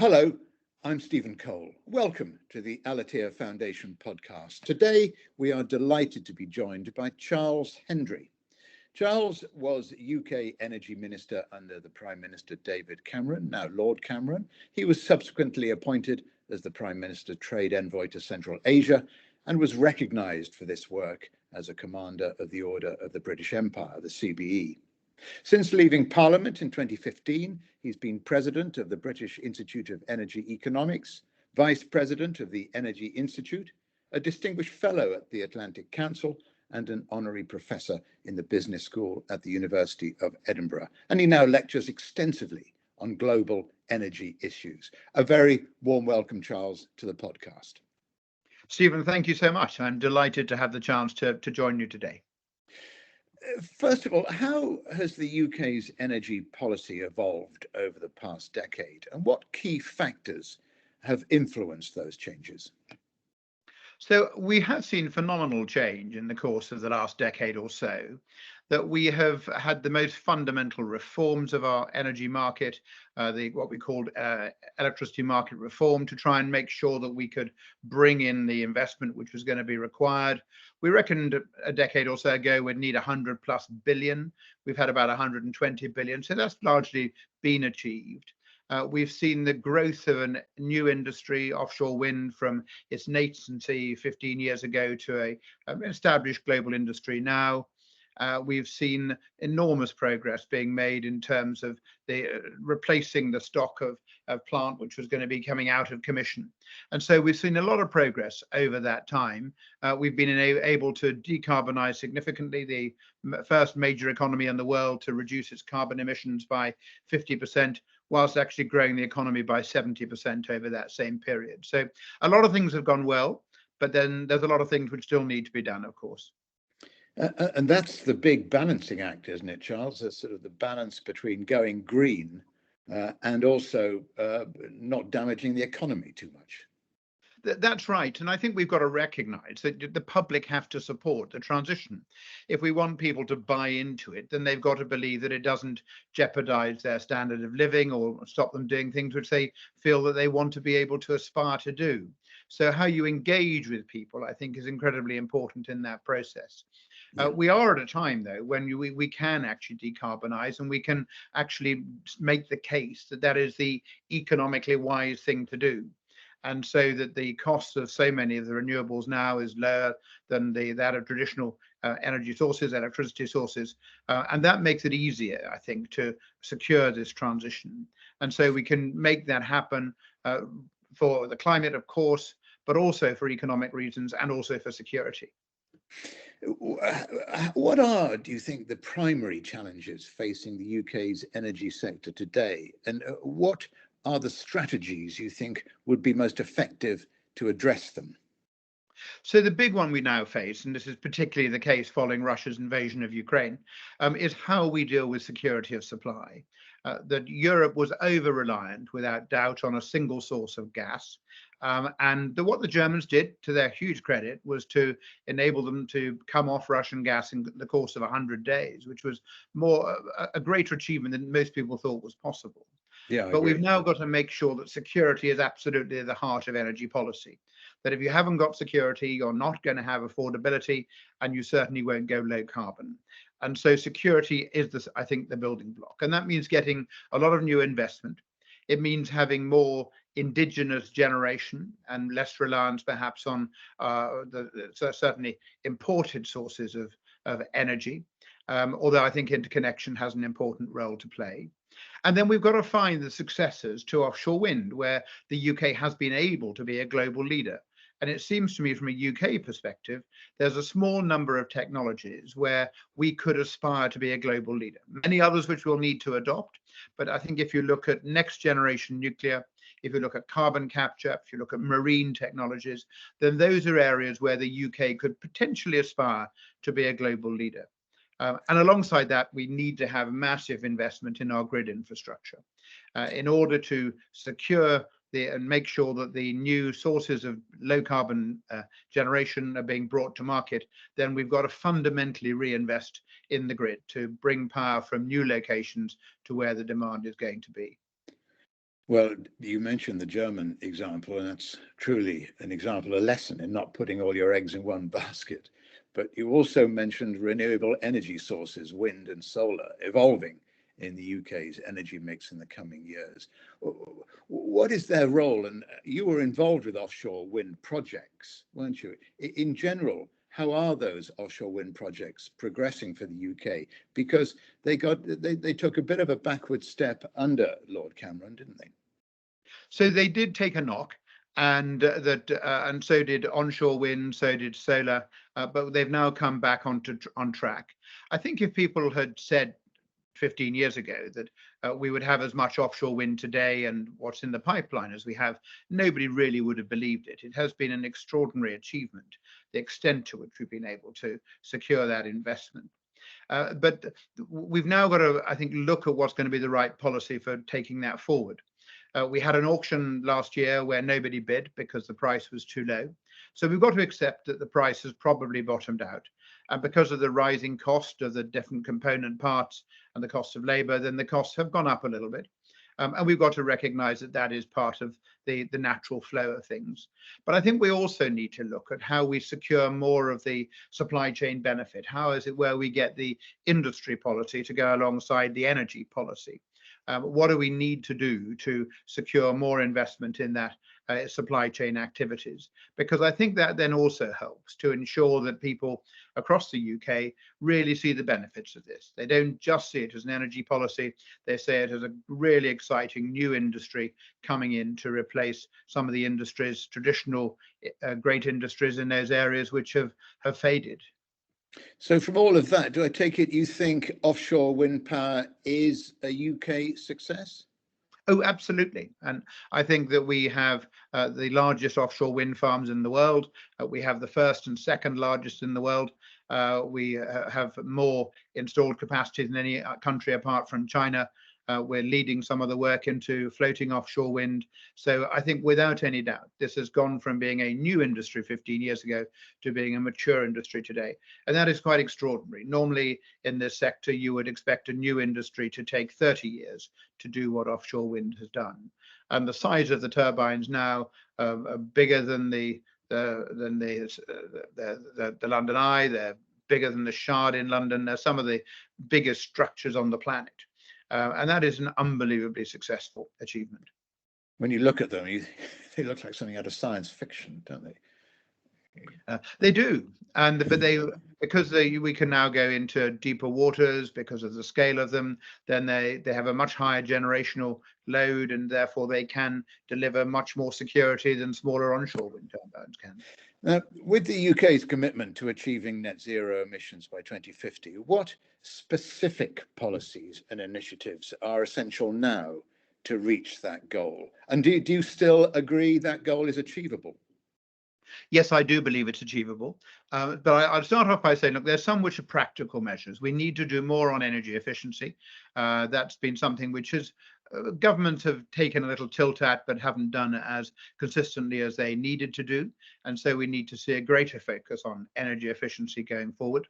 Hello, I'm Stephen Cole. Welcome to the Al-Attiyah Foundation podcast. Today, we are delighted to be joined by Charles Hendry. Charles was UK Energy Minister under the Prime Minister David Cameron, now Lord Cameron. He was subsequently appointed as the Prime Minister Trade Envoy to Central Asia and was recognised for this work as a Commander of the Order of the British Empire, the CBE. Since leaving Parliament in 2015, he's been President of the British Institute of Energy Economics, Vice President of the Energy Institute, a Distinguished Fellow at the Atlantic Council, and an Honorary Professor in the Business School at the University of Edinburgh. And he now lectures extensively on global energy issues. A very warm welcome, Charles, to the podcast. Stephen, thank you so much. I'm delighted to have the chance to join you today. First of all, how has the UK's energy policy evolved over the past decade, and what key factors have influenced those changes? So we have seen phenomenal change in the course of the last decade or so, that we have had the most fundamental reforms of our energy market, what we called electricity market reform, to try and make sure that we could bring in the investment which was going to be required. We reckoned a decade or so ago we'd need 100+ billion. We've had about 120 billion, so that's largely been achieved. We've seen the growth of a new industry, offshore wind, from its nascency 15 years ago to an established global industry now. We've seen enormous progress being made in terms of replacing the stock of plant which was going to be coming out of commission. And so we've seen a lot of progress over that time. We've been able to decarbonize significantly, the first major economy in the world to reduce its carbon emissions by 50%, whilst actually growing the economy by 70% over that same period. So a lot of things have gone well, but then there's a lot of things which still need to be done, of course. And that's the big balancing act, isn't it, Charles? There's sort of the balance between going green and also not damaging the economy too much. That's right. And I think we've got to recognize that the public have to support the transition. If we want people to buy into it, then they've got to believe that it doesn't jeopardize their standard of living or stop them doing things which they feel that they want to be able to aspire to do. So how you engage with people, I think, is incredibly important in that process. Yeah. We are at a time, though, when we can actually decarbonize, and we can actually make the case that that is the economically wise thing to do. And so that the cost of so many of the renewables now is lower than that of traditional energy sources, electricity sources. And that makes it easier, I think, to secure this transition. And so we can make that happen for the climate, of course, but also for economic reasons and also for security. What are, do you think, the primary challenges facing the UK's energy sector today? And what are the strategies you think would be most effective to address them? So the big one we now face, and this is particularly the case following Russia's invasion of Ukraine, is how we deal with security of supply. That Europe was over-reliant, without doubt, on a single source of gas. And what the Germans did, to their huge credit, was to enable them to come off Russian gas in the course of 100 days, which was a greater achievement than most people thought was possible. Yeah, but we've now got to make sure that security is absolutely at the heart of energy policy. That if you haven't got security, you're not going to have affordability, and you certainly won't go low carbon. And so security is, I think, the building block. And that means getting a lot of new investment. It means having more indigenous generation and less reliance perhaps on certainly imported sources of energy, although I think interconnection has an important role to play. And then we've got to find the successors to offshore wind, where the UK has been able to be a global leader. And it seems to me, from a UK perspective, there's a small number of technologies where we could aspire to be a global leader. Many others which we'll need to adopt. But I think if you look at next generation nuclear, if you look at carbon capture, if you look at marine technologies, then those are areas where the UK could potentially aspire to be a global leader. And alongside that, we need to have massive investment in our grid infrastructure in order to secure and make sure that the new sources of low carbon generation are being brought to market. Then we've got to fundamentally reinvest in the grid to bring power from new locations to where the demand is going to be. Well, you mentioned the German example, and that's truly an example, a lesson in not putting all your eggs in one basket. But you also mentioned renewable energy sources, wind and solar, evolving in the UK's energy mix in the coming years. What is their role? And you were involved with offshore wind projects, weren't you? In general, how are those offshore wind projects progressing for the UK? Because they took a bit of a backward step under Lord Cameron, didn't they? So they did take a knock, and so did onshore wind, so did solar, but they've now come back on track. I think if people had said 15 years ago that we would have as much offshore wind today and what's in the pipeline as we have, nobody really would have believed it. It has been an extraordinary achievement, the extent to which we've been able to secure that investment. But we've now got to, I think, look at what's going to be the right policy for taking that forward. We had an auction last year where nobody bid because the price was too low. So we've got to accept that the price has probably bottomed out. And because of the rising cost of the different component parts and the cost of labor, then the costs have gone up a little bit. And we've got to recognize that that is part of the natural flow of things. But I think we also need to look at how we secure more of the supply chain benefit. How is it where we get the industry policy to go alongside the energy policy? What do we need to do to secure more investment in that supply chain activities? Because I think that then also helps to ensure that people across the UK really see the benefits of this. They don't just see it as an energy policy, they see it as a really exciting new industry coming in to replace some of the industries, traditional great industries in those areas which have faded. So from all of that, do I take it you think offshore wind power is a UK success? Oh, absolutely. And I think that we have the largest offshore wind farms in the world. We have the first and second largest in the world. We have more installed capacity than any country apart from China. We're leading some of the work into floating offshore wind. So I think without any doubt, this has gone from being a new industry 15 years ago to being a mature industry today. And that is quite extraordinary. Normally in this sector, you would expect a new industry to take 30 years to do what offshore wind has done. And the size of the turbines now are bigger than the London Eye. They're bigger than the Shard in London. They're some of the biggest structures on the planet. And that is an unbelievably successful achievement. When you look at them, they look like something out of science fiction, don't they? They do, but because we can now go into deeper waters because of the scale of them. Then they have a much higher generational load, and therefore they can deliver much more security than smaller onshore wind turbines can. Now, with the UK's commitment to achieving net zero emissions by 2050, what specific policies and initiatives are essential now to reach that goal? And do you still agree that goal is achievable? Yes, I do believe it's achievable. But I'll start off by saying, look, there's some which are practical measures. We need to do more on energy efficiency. That's been something which governments have taken a little tilt at, but haven't done it as consistently as they needed to do. And so we need to see a greater focus on energy efficiency going forward.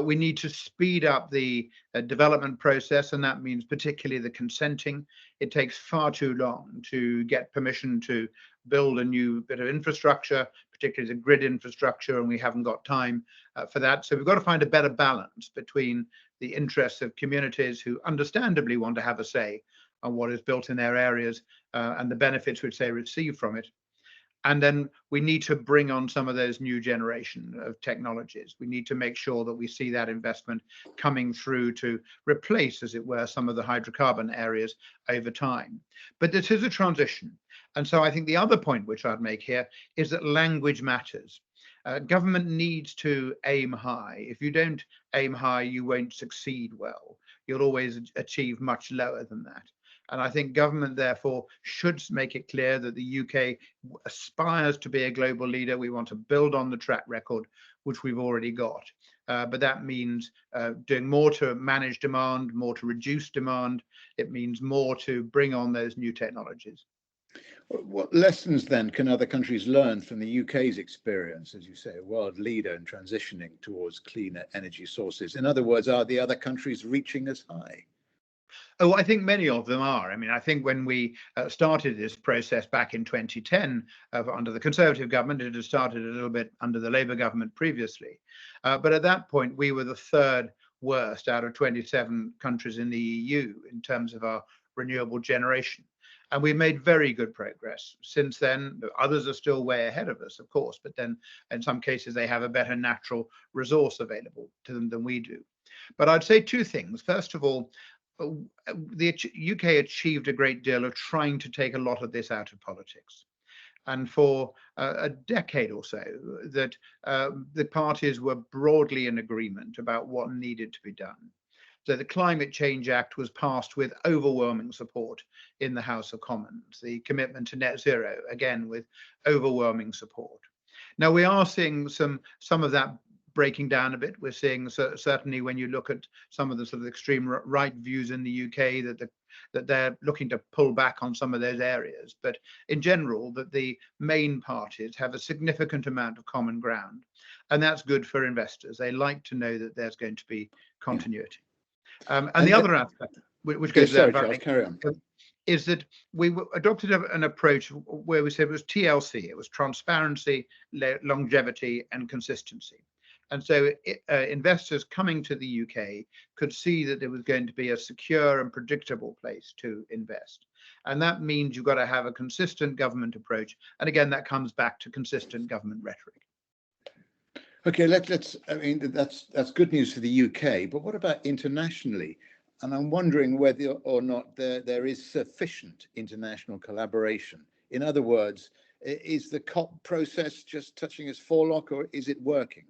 We need to speed up the development process, and that means particularly the consenting. It takes far too long to get permission to build a new bit of infrastructure, particularly the grid infrastructure, and we haven't got time for that. So we've got to find a better balance between the interests of communities who understandably want to have a say on what is built in their areas and the benefits which they receive from it. And then we need to bring on some of those new generation of technologies. We need to make sure that we see that investment coming through to replace, as it were, some of the hydrocarbon areas over time. But this is a transition. And so I think the other point which I'd make here is that language matters. Government needs to aim high. If you don't aim high, you won't succeed well. You'll always achieve much lower than that. And I think government, therefore, should make it clear that the UK aspires to be a global leader. We want to build on the track record, which we've already got. But that means doing more to manage demand, more to reduce demand. It means more to bring on those new technologies. What lessons then can other countries learn from the UK's experience, as you say, a world leader in transitioning towards cleaner energy sources? In other words, are the other countries reaching as high? Oh, I think many of them are. I mean, I think when we started this process back in 2010 under the Conservative government, it had started a little bit under the Labour government previously. But at that point, we were the third worst out of 27 countries in the EU in terms of our renewable generation. And we've made very good progress since then. Others are still way ahead of us, of course, but then in some cases they have a better natural resource available to them than we do. But I'd say two things. First of all, the UK achieved a great deal of trying to take a lot of this out of politics. And for a decade or so, that the parties were broadly in agreement about what needed to be done. So the Climate Change Act was passed with overwhelming support in the House of Commons. The commitment to net zero, again, with overwhelming support. Now we are seeing some of that breaking down a bit. We're seeing certainly when you look at some of the sort of extreme right views in the UK that they're looking to pull back on some of those areas. But in general, that the main parties have a significant amount of common ground, and that's good for investors. They like to know that there's going to be continuity. And the other aspect, which goes sorry, without Charles, carry on. is that we adopted an approach where we said it was TLC. It was transparency, longevity, and consistency. And so investors coming to the UK could see that there was going to be a secure and predictable place to invest. And that means you've got to have a consistent government approach. And again, that comes back to consistent government rhetoric. Okay, let's. I mean, that's good news for the UK. But what about internationally? And I'm wondering whether or not there is sufficient international collaboration. In other words, is the COP process just touching its forelock, or is it working?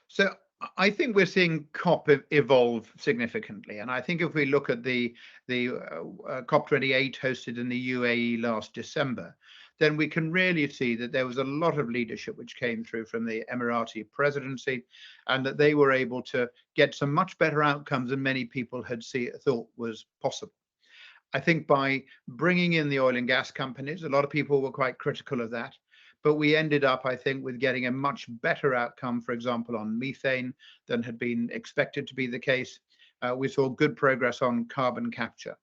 So I think we're seeing COP evolve significantly, and I think if we look at the COP28 hosted in the UAE last December, then we can really see that there was a lot of leadership which came through from the Emirati presidency, and that they were able to get some much better outcomes than many people had thought was possible. I think by bringing in the oil and gas companies, a lot of people were quite critical of that. But we ended up, I think, with getting a much better outcome, for example, on methane than had been expected to be the case. We saw good progress on carbon capture.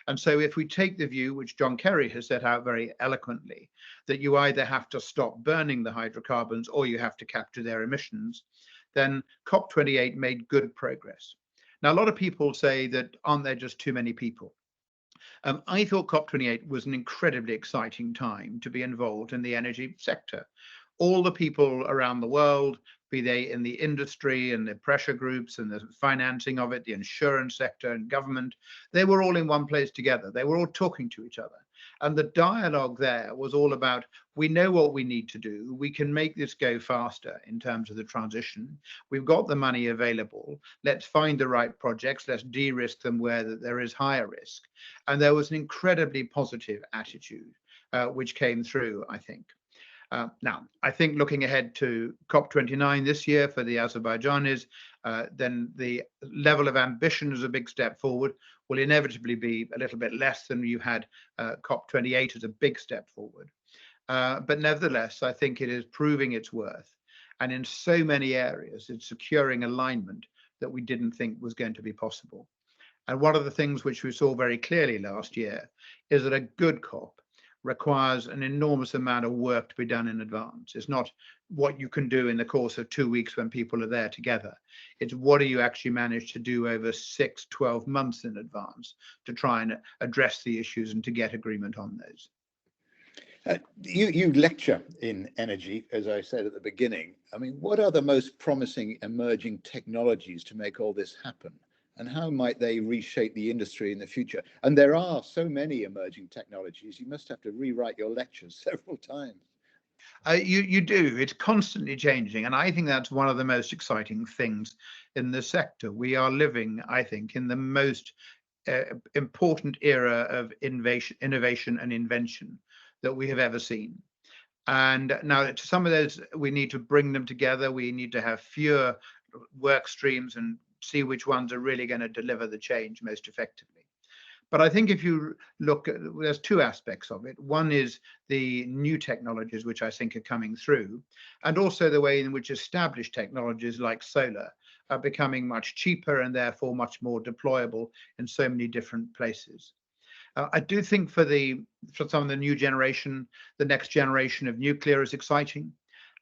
And so if we take the view, which John Kerry has set out very eloquently, that you either have to stop burning the hydrocarbons or you have to capture their emissions, then COP28 made good progress. Now, a lot of people say that aren't there just too many people? I thought COP28 was an incredibly exciting time to be involved in the energy sector. All the people around the world, be they in the industry and the pressure groups and the financing of it, the insurance sector and government, they were all in one place together. They were all talking to each other. And the dialogue there was all about, we know what we need to do. We can make this go faster in terms of the transition. We've got the money available. Let's find the right projects. Let's de-risk them where there is higher risk. And there was an incredibly positive attitude, which came through, I think. Now, I think looking ahead to COP29 this year for the Azerbaijanis, then the level of ambition is a big step forward, will inevitably be a little bit less than you had COP28 as a big step forward. But nevertheless, I think it is proving its worth. And in so many areas, it's securing alignment that we didn't think was going to be possible. And one of the things which we saw very clearly last year is that a good COP requires an enormous amount of work to be done in advance. It's not what you can do in the course of 2 weeks when people are there together. It's what do you actually manage to do over 6, 12 months in advance to try and address the issues and to get agreement on those. You lecture in energy, as I said at the beginning. I mean, what are the most promising emerging technologies to make all this happen? And how might they reshape the industry in the future? And there are so many emerging technologies, you must have to rewrite your lectures several times. You do. It's constantly changing. And I think that's one of the most exciting things in the sector. We are living, I think, in the most important era of innovation and invention that we have ever seen. And now to some of those, we need to bring them together. We need to have fewer work streams and see which ones are really going to deliver the change most effectively. But I think if you look at, there's two aspects of it. One is the new technologies, which I think are coming through, and also the way in which established technologies like solar are becoming much cheaper and therefore much more deployable in so many different places. I do think for some of the new generation, the next generation of nuclear is exciting.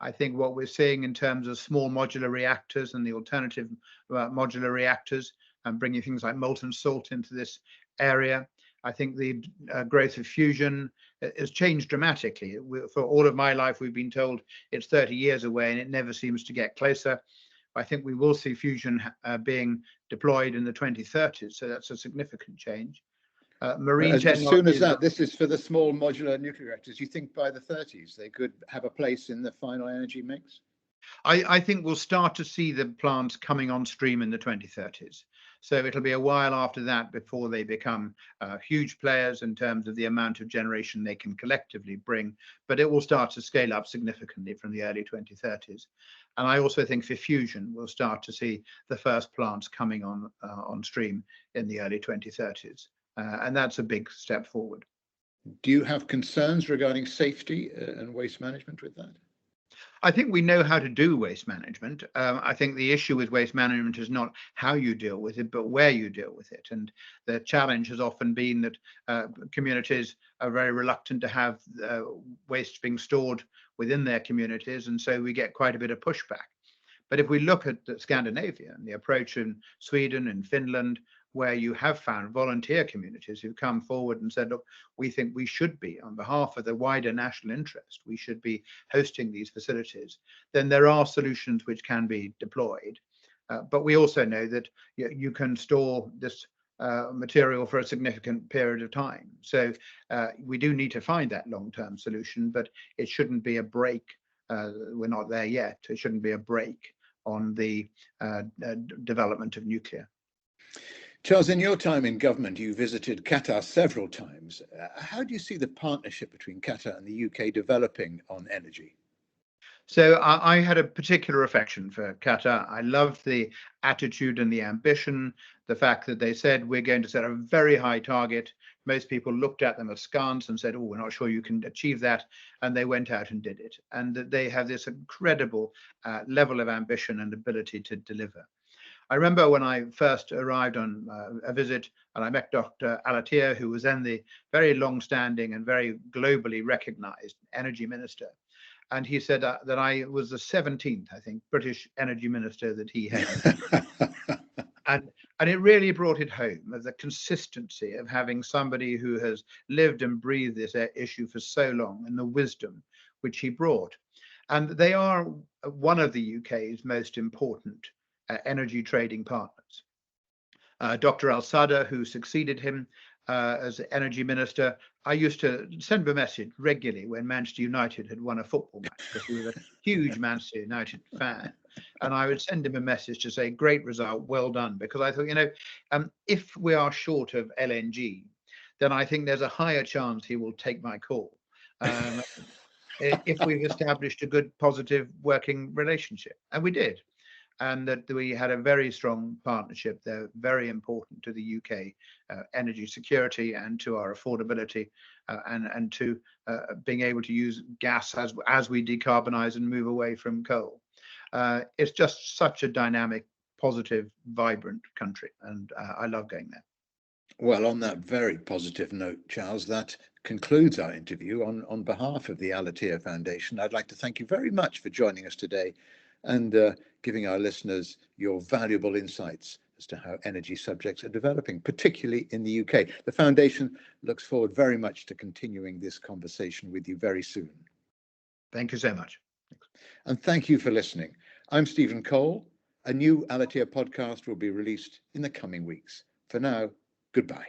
I think what we're seeing in terms of small modular reactors and the alternative modular reactors and bringing things like molten salt into this area. I think the growth of fusion has changed dramatically. For all of my life, we've been told it's 30 years away and it never seems to get closer. I think we will see fusion being deployed in the 2030s. So that's a significant change. Marine as soon as technology. this is for the small modular nuclear reactors, you think by the 30s they could have a place in the final energy mix? I think we'll start to see the plants coming on stream in the 2030s. So it'll be a while after that before they become huge players in terms of the amount of generation they can collectively bring, but it will start to scale up significantly from the early 2030s. And I also think for fusion, we'll start to see the first plants coming on stream in the early 2030s. And that's a big step forward. Do you have concerns regarding safety and waste management with that? I think we know how to do waste management. I think the issue with waste management is not how you deal with it, but where you deal with it. And the challenge has often been that communities are very reluctant to have waste being stored within their communities. And so we get quite a bit of pushback. But if we look at Scandinavia and the approach in Sweden and Finland, where you have found volunteer communities who've come forward and said, look, we think we should be, on behalf of the wider national interest, we should be hosting these facilities, then there are solutions which can be deployed. But we also know that you can store this material for a significant period of time. So we do need to find that long-term solution, but it shouldn't be a break. We're not there yet. It shouldn't be a break on the development of nuclear. Charles, in your time in government, you visited Qatar several times. How do you see the partnership between Qatar and the UK developing on energy? So I had a particular affection for Qatar. I loved the attitude and the ambition, the fact that they said, we're going to set a very high target. Most people looked at them askance and said, oh, we're not sure you can achieve that. And they went out and did it. And that they have this incredible level of ambition and ability to deliver. I remember when I first arrived on a visit and I met Dr. Al-Attiyah, who was then the very long-standing and very globally recognized energy minister. And he said that I was the 17th, I think, British energy minister that he had. and it really brought it home, the consistency of having somebody who has lived and breathed this issue for so long and the wisdom which he brought. And they are one of the UK's most important energy trading partners. Dr. Al-Sadr, who succeeded him as energy minister, I used to send him a message regularly when Manchester United had won a football match, because he was a huge Manchester United fan. And I would send him a message to say, great result, well done, because I thought, if we are short of LNG, then I think there's a higher chance he will take my call. If we've established a good, positive working relationship. And we did. And that we had a very strong partnership. They're very important to the UK energy security and to our affordability and to being able to use gas as we decarbonize and move away from coal. It's just such a dynamic, positive, vibrant country, and I love going there. Well, on that very positive note, Charles, that concludes our interview. On behalf of the Al-Attiyah Foundation, I'd like to thank you very much for joining us today and giving our listeners your valuable insights as to how energy subjects are developing, particularly in the UK. The Foundation looks forward very much to continuing this conversation with you very soon. Thank you so much. And thank you for listening. I'm Stephen Cole. A new Al-Attiyah podcast will be released in the coming weeks. For now, goodbye.